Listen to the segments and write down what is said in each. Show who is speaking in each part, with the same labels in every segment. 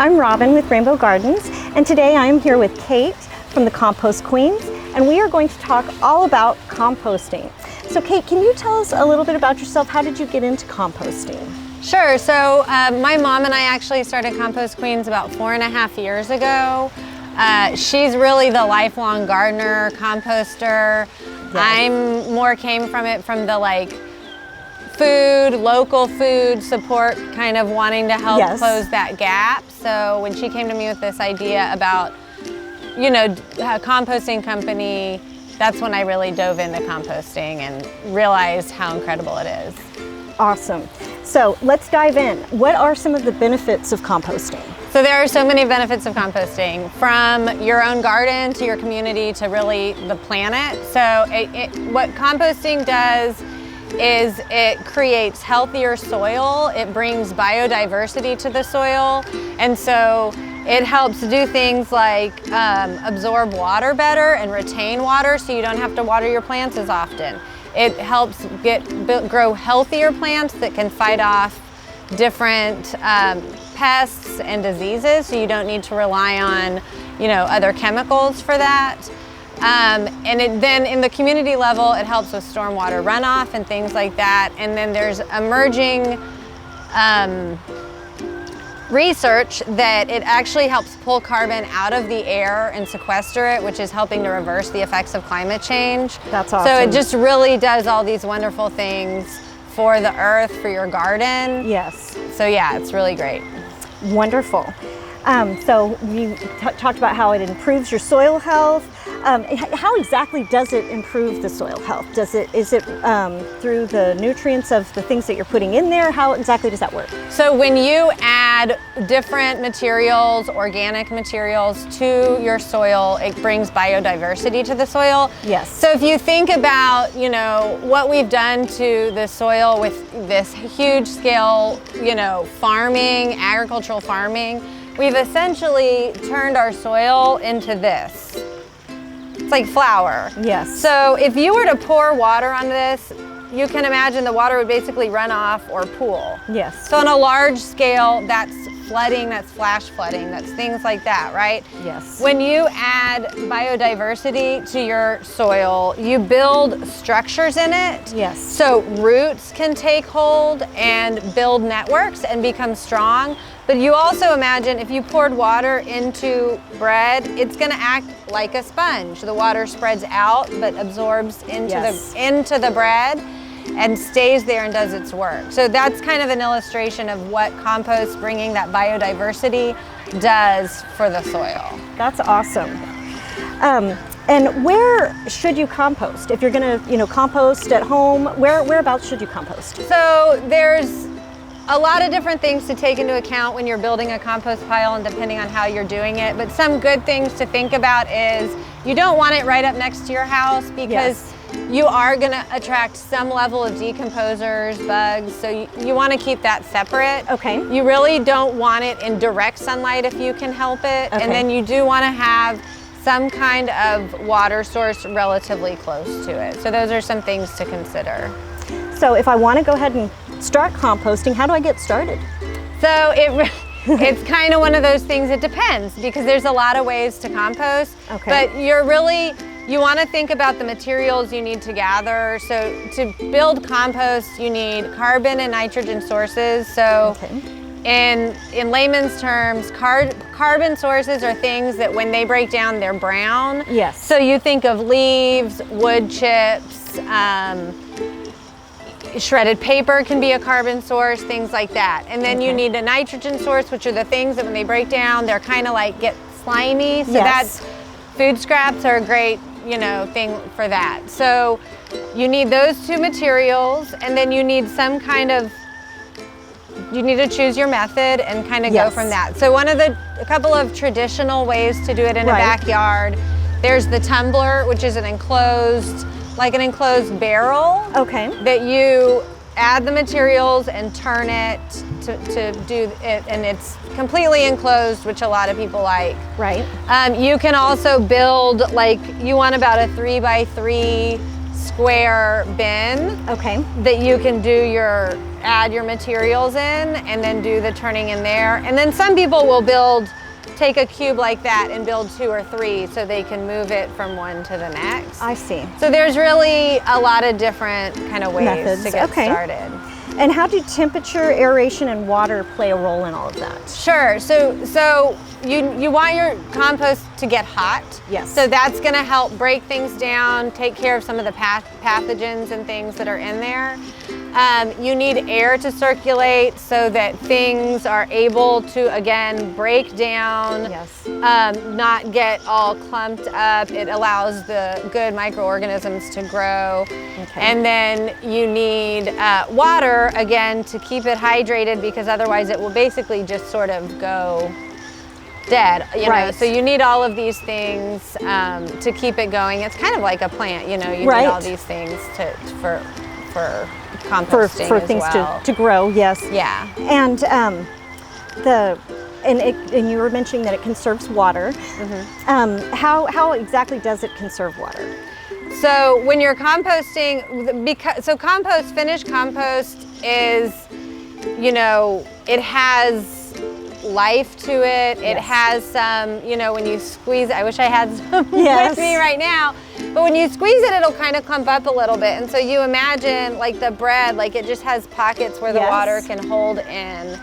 Speaker 1: I'm Robin with Rainbow Gardens, and today I am here with Kate from the Compost Queens, and we are going to talk all about composting. So Kate, can you tell us a little bit about yourself? How did you get into composting?
Speaker 2: Sure. So my mom and I actually started Compost Queens about 4.5 years ago. She's really the lifelong gardener, composter.
Speaker 1: Yes.
Speaker 2: I'm more came from it from the food, local food support, kind of wanting to help close that gap. So when she came to me with this idea about, a composting company, that's when I really dove into composting and realized how incredible it is.
Speaker 1: Awesome. So let's dive in. What are some of the benefits of composting?
Speaker 2: So there are so many benefits of composting, from your own garden to your community to really the planet. So what composting does is it creates healthier soil, it brings biodiversity to the soil, and so it helps do things like absorb water better and retain water so you don't have to water your plants as often. It helps grow healthier plants that can fight off different pests and diseases, so you don't need to rely on other chemicals for that. Then in the community level, it helps with stormwater runoff and things like that. And then there's emerging research that it actually helps pull carbon out of the air and sequester it, which is helping to reverse the effects of climate change.
Speaker 1: That's awesome.
Speaker 2: So it just really does all these wonderful things for the earth, for your garden.
Speaker 1: Yes.
Speaker 2: So yeah, it's really great.
Speaker 1: Wonderful. So we talked about how it improves your soil health. How exactly does it improve the soil health? Is it through the nutrients of the things that you're putting in there? How exactly does that work?
Speaker 2: So when you add different materials, organic materials to your soil, it brings biodiversity to the soil.
Speaker 1: Yes.
Speaker 2: So if you think about, what we've done to the soil with this huge scale, farming, agricultural farming, we've essentially turned our soil into this. It's like flour.
Speaker 1: Yes.
Speaker 2: So if you were to pour water on this, you can imagine the water would basically run off or pool.
Speaker 1: Yes.
Speaker 2: So on a large scale, that's flooding, that's flash flooding, that's things like that, right?
Speaker 1: Yes.
Speaker 2: When you add biodiversity to your soil, you build structures in it.
Speaker 1: Yes.
Speaker 2: So roots can take hold and build networks and become strong. But you also imagine if you poured water into bread, it's going to act like a sponge. The water spreads out but absorbs into the bread and stays there and does its work. So that's kind of an illustration of what compost, bringing that biodiversity, does for the soil.
Speaker 1: That's awesome. And where should you compost? If you're going to, compost at home, whereabouts should you compost?
Speaker 2: So there's a lot of different things to take into account when you're building a compost pile and depending on how you're doing it. But some good things to think about is you don't want it right up next to your house because you are going to attract some level of decomposers, bugs, so you want to keep that separate.
Speaker 1: Okay.
Speaker 2: You really don't want it in direct sunlight if you can help it.
Speaker 1: Okay.
Speaker 2: And then you do want to have some kind of water source relatively close to it. So those are some things to consider.
Speaker 1: So if I want to go ahead and start composting, how do I get started?
Speaker 2: So it's kind of one of those things, it depends, because there's a lot of ways to compost.
Speaker 1: Okay.
Speaker 2: But you want to think about the materials you need to gather. So to build compost, you need carbon and nitrogen sources. So in layman's terms, carbon sources are things that when they break down, they're brown.
Speaker 1: Yes.
Speaker 2: So you think of leaves, wood chips, shredded paper can be a carbon source, things like that. And then you need a nitrogen source, which are the things that when they break down, they're kind of get slimy. So that's, food scraps are a great, thing for that. So you need those two materials, and then you need you need to choose your method and kind of go from that. So a couple of traditional ways to do it in a backyard, there's the tumbler, which is an enclosed barrel.
Speaker 1: Okay.
Speaker 2: That you add the materials and turn it to do it, and it's completely enclosed, which a lot of people like.
Speaker 1: Right.
Speaker 2: You can also build, you want about a 3x3 square bin.
Speaker 1: Okay.
Speaker 2: That you can add your materials in and then do the turning in there. And then some people will take a cube like that and build 2 or 3 so they can move it from one to the next.
Speaker 1: I see.
Speaker 2: So there's really a lot of different kind of ways
Speaker 1: Methods.
Speaker 2: to get started.
Speaker 1: And how do temperature, aeration, and water play a role in all of that?
Speaker 2: Sure. So you want your compost to get hot.
Speaker 1: Yes.
Speaker 2: So that's going to help break things down, take care of some of the pathogens and things that are in there. You need air to circulate so that things are able to, again, break down,
Speaker 1: yes.
Speaker 2: Not get all clumped up. It allows the good microorganisms to grow.
Speaker 1: Okay.
Speaker 2: And then you need water, again, to keep it hydrated, because otherwise it will basically just sort of go dead, you know. So you need all of these things to keep it going. It's kind of like a plant, you know. You need all these things for composting
Speaker 1: for
Speaker 2: as
Speaker 1: things
Speaker 2: well.
Speaker 1: to grow. Yes.
Speaker 2: Yeah.
Speaker 1: And and you were mentioning that it conserves water. Mm-hmm. How exactly does it conserve water?
Speaker 2: So when you're composting, finished compost is, you know, it has life to it. It has some, you know, when you squeeze, I wish I had some with me right now, but when you squeeze it, it'll kind of clump up a little bit. And so you imagine like the bread, like it just has pockets where the water can hold in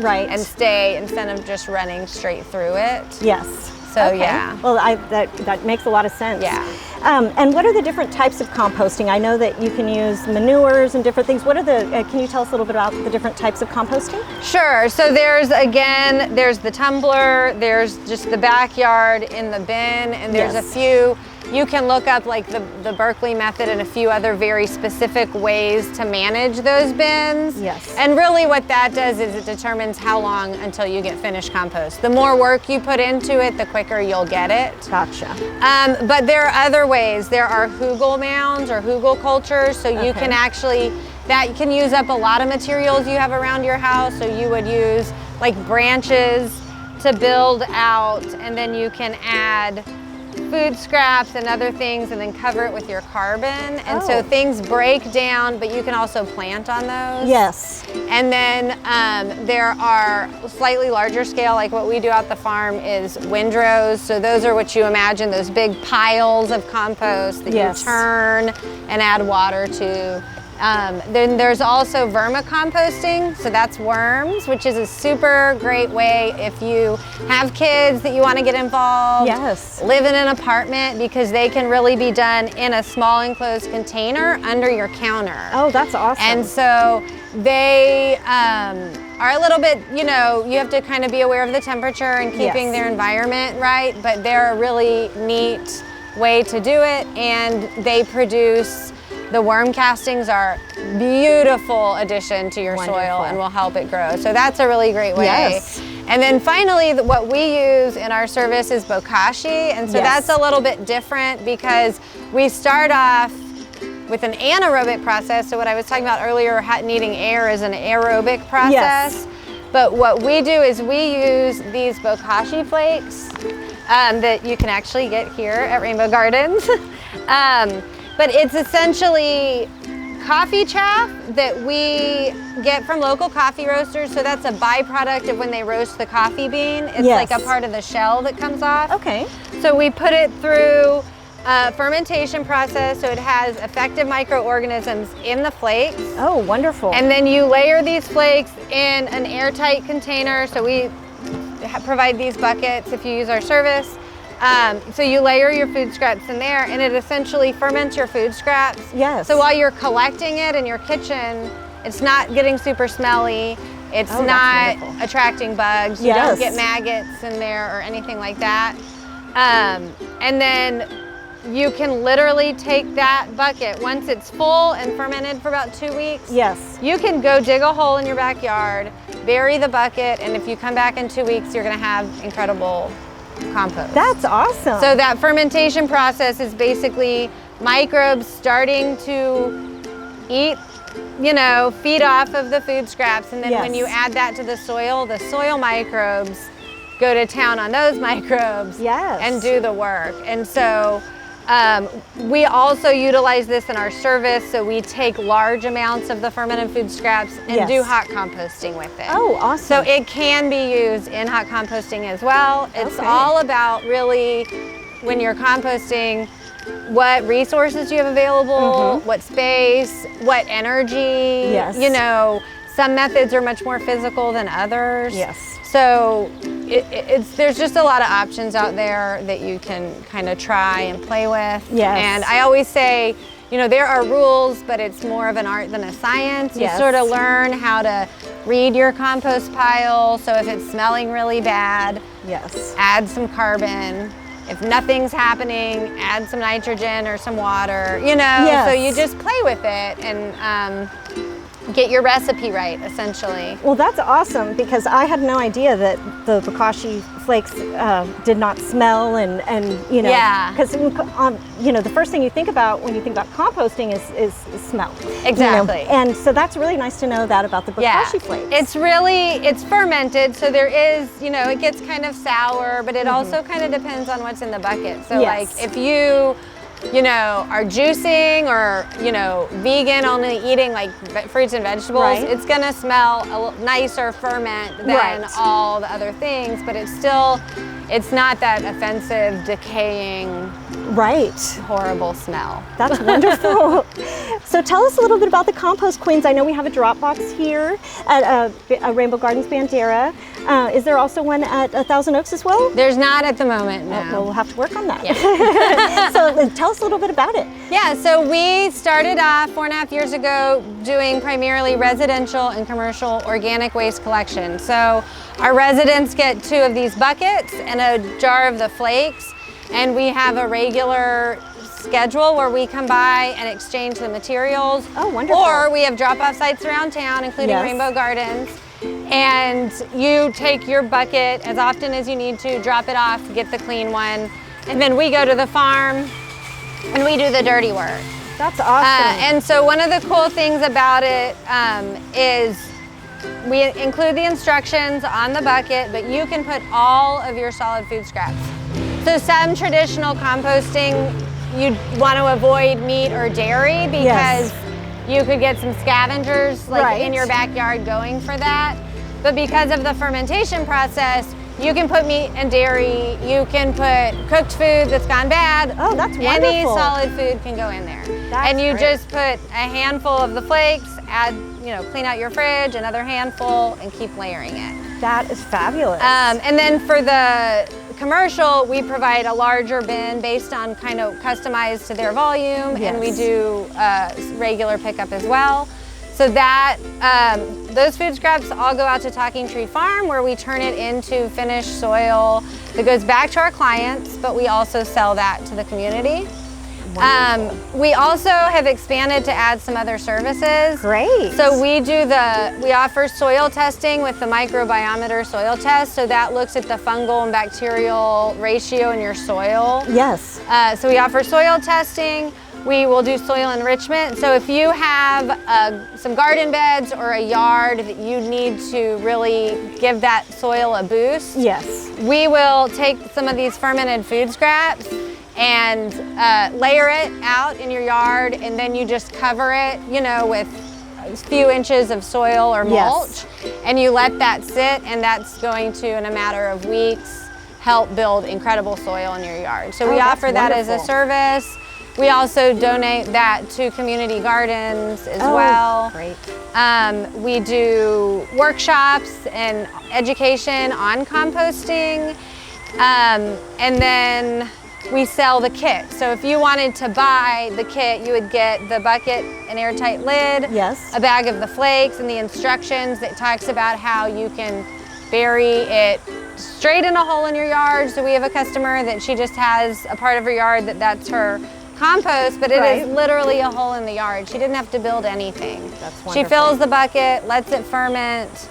Speaker 2: and stay instead of just running straight through it.
Speaker 1: Yes.
Speaker 2: So yeah.
Speaker 1: Well, that makes a lot of sense.
Speaker 2: Yeah.
Speaker 1: And what are the different types of composting? I know that you can use manures and different things. What are can you tell us a little bit about the different types of composting?
Speaker 2: Sure. So there's the tumbler, there's just the backyard in the bin, and there's a few. You can look up like the Berkeley method and a few other very specific ways to manage those bins.
Speaker 1: Yes.
Speaker 2: And really what that does is it determines how long until you get finished compost. The more work you put into it, the quicker you'll get it.
Speaker 1: Gotcha.
Speaker 2: But there are other ways. There are hugel mounds or hugel cultures, so you can actually, that can use up a lot of materials you have around your house. So you would use like branches to build out, and then you can add food scraps and other things and then cover it with your carbon. And so things break down, but you can also plant on those.
Speaker 1: Yes.
Speaker 2: And then there are slightly larger scale, like what we do out the farm is windrows. So those are what you imagine, those big piles of compost that you turn and add water to. Then there's also vermicomposting, so that's worms, which is a super great way if you have kids that you want to get involved, live in an apartment, because they can really be done in a small enclosed container under your counter.
Speaker 1: Oh, that's awesome.
Speaker 2: And so they are a little bit, you know, you have to kind of be aware of the temperature and keeping their environment right, but they're a really neat way to do it, and they produce, the worm castings are beautiful addition to your soil and will help it grow. So that's a really great way. Yes. And then finally, what we use in our service is bokashi, and so that's a little bit different because we start off with an anaerobic process. So what I was talking about earlier, needing air is an aerobic process. But what we do is we use these bokashi flakes that you can actually get here at Rainbow Gardens. But it's essentially coffee chaff that we get from local coffee roasters. So that's a byproduct of when they roast the coffee bean. It's like a part of the shell that comes off. Okay. So we put it through a fermentation process, so it has effective microorganisms in the flakes. Oh, wonderful. And then you layer these flakes in an airtight container. So we provide these buckets if you use our service. So you layer your food scraps in there, and it essentially ferments your food scraps. Yes. So while you're collecting it in your kitchen, it's not getting super smelly. It's not attracting bugs. You don't get maggots in there or anything like that. And then you can literally take that bucket once it's full and fermented for about 2 weeks. Yes. You can go dig a hole in your backyard, bury the bucket, and if you come back in 2 weeks, you're going to have incredible compost. That's awesome. So that fermentation process is basically microbes starting to eat, you know, feed off of the food scraps, and then when you add that to the soil microbes go to town on those microbes and do the work. And so We also utilize this in our service, so we take large amounts of the fermented food scraps and do hot composting with it.
Speaker 1: Oh, awesome.
Speaker 2: So it can be used in hot composting as well. It's all about really, when you're composting, what resources you have available, what space, what energy.
Speaker 1: Yes.
Speaker 2: You know, some methods are much more physical than others.
Speaker 1: Yes.
Speaker 2: So there's just a lot of options out there that you can kind of try and play with.
Speaker 1: Yes.
Speaker 2: And I always say, you know, there are rules, but it's more of an art than a science. You sort of learn how to read your compost pile. So if it's smelling really bad, add some carbon. If nothing's happening, add some nitrogen or some water, you know, so you just play with it and get your recipe right, essentially.
Speaker 1: Well, that's awesome, because I had no idea that the bokashi flakes did not smell and you know, because you know, the first thing you think about when you think about composting is smell.
Speaker 2: Exactly.
Speaker 1: You know? And so that's really nice to know that about the bokashi flakes.
Speaker 2: It's fermented, so there is, you know, it gets kind of sour, but it also kind of depends on what's in the bucket. So like if you know, are juicing or, you know, vegan, only eating like fruits and vegetables, it's gonna smell a nicer ferment than all the other things, but it's still, it's not that offensive, decaying, horrible smell.
Speaker 1: That's wonderful. So tell us a little bit about the Compost Queens. I know we have a drop box here at Rainbow Gardens Bandera. Is there also one at 1,000 Oaks as well?
Speaker 2: There's not at the moment, no.
Speaker 1: Well, we'll have to work on that.
Speaker 2: Yeah.
Speaker 1: So tell us a little bit about it.
Speaker 2: Yeah, so we started off 4.5 years ago doing primarily residential and commercial organic waste collection. So our residents get 2 of these buckets and a jar of the flakes, and we have a regular schedule where we come by and exchange the materials.
Speaker 1: Oh, wonderful.
Speaker 2: Or we have drop-off sites around town, including Rainbow Gardens. And you take your bucket as often as you need to, drop it off, get the clean one, and then we go to the farm and we do the dirty work.
Speaker 1: That's awesome.
Speaker 2: And so one of the cool things about it is we include the instructions on the bucket, but you can put all of your solid food scraps. So some traditional composting, you'd want to avoid meat or dairy because you could get some scavengers like in your backyard going for that. But because of the fermentation process, you can put meat and dairy, you can put cooked food that's gone bad.
Speaker 1: Oh, that's wonderful.
Speaker 2: Any solid food can go in there. And you just put a handful of the flakes, add, you know, clean out your fridge, another handful, and keep layering it.
Speaker 1: That is fabulous.
Speaker 2: And then for the commercial, we provide a larger bin based on kind of customized to their volume, and we do regular pickup as well. So that those food scraps all go out to Talking Tree Farm, where we turn it into finished soil that goes back to our clients, but we also sell that to the community. We also have expanded to add some other services.
Speaker 1: Great.
Speaker 2: So we offer soil testing with the microbiometer soil test. So that looks at the fungal and bacterial ratio in your soil.
Speaker 1: Yes.
Speaker 2: So we offer soil testing. We will do soil enrichment. So if you have some garden beds or a yard that you need to really give that soil a boost, we will take some of these fermented food scraps and layer it out in your yard, and then you just cover it, you know, with a few inches of soil or mulch, and you let that sit, and that's going to, in a matter of weeks, help build incredible soil in your yard. So we offer that as a service. We also donate that to community gardens as well.
Speaker 1: Great.
Speaker 2: We do workshops and education on composting, and then we sell the kit. So if you wanted to buy the kit, you would get the bucket, an airtight lid, a bag of the flakes, and the instructions that talks about how you can bury it straight in a hole in your yard. So we have a customer that she just has a part of her yard that's her compost, but it is literally a hole in the yard. She didn't have to build anything.
Speaker 1: That's wonderful.
Speaker 2: She fills the bucket, lets it ferment,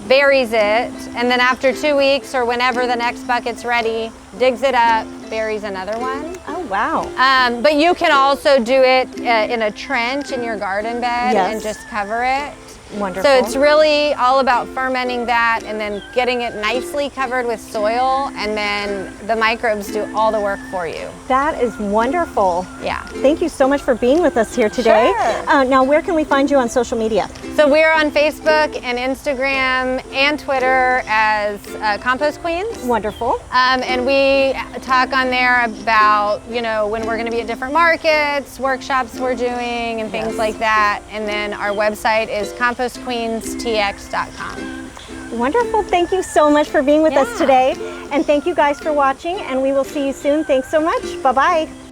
Speaker 2: buries it, and then after 2 weeks or whenever the next bucket's ready, digs it up, buries another one.
Speaker 1: Oh, wow.
Speaker 2: But you can also do it in a trench in your garden bed and just cover it.
Speaker 1: Wonderful.
Speaker 2: So it's really all about fermenting that and then getting it nicely covered with soil, and then the microbes do all the work for you.
Speaker 1: That is wonderful.
Speaker 2: Yeah.
Speaker 1: Thank you so much for being with us here today.
Speaker 2: Sure.
Speaker 1: Now, where can we find you on social media?
Speaker 2: So we're on Facebook and Instagram and Twitter as Compost Queens.
Speaker 1: Wonderful.
Speaker 2: And we talk on there about, you know, when we're going to be at different markets, workshops we're doing, and things like that. And then our website is compostqueenstx.com.
Speaker 1: Wonderful. Thank you so much for being with us today. And thank you guys for watching, and we will see you soon. Thanks so much. Bye-bye.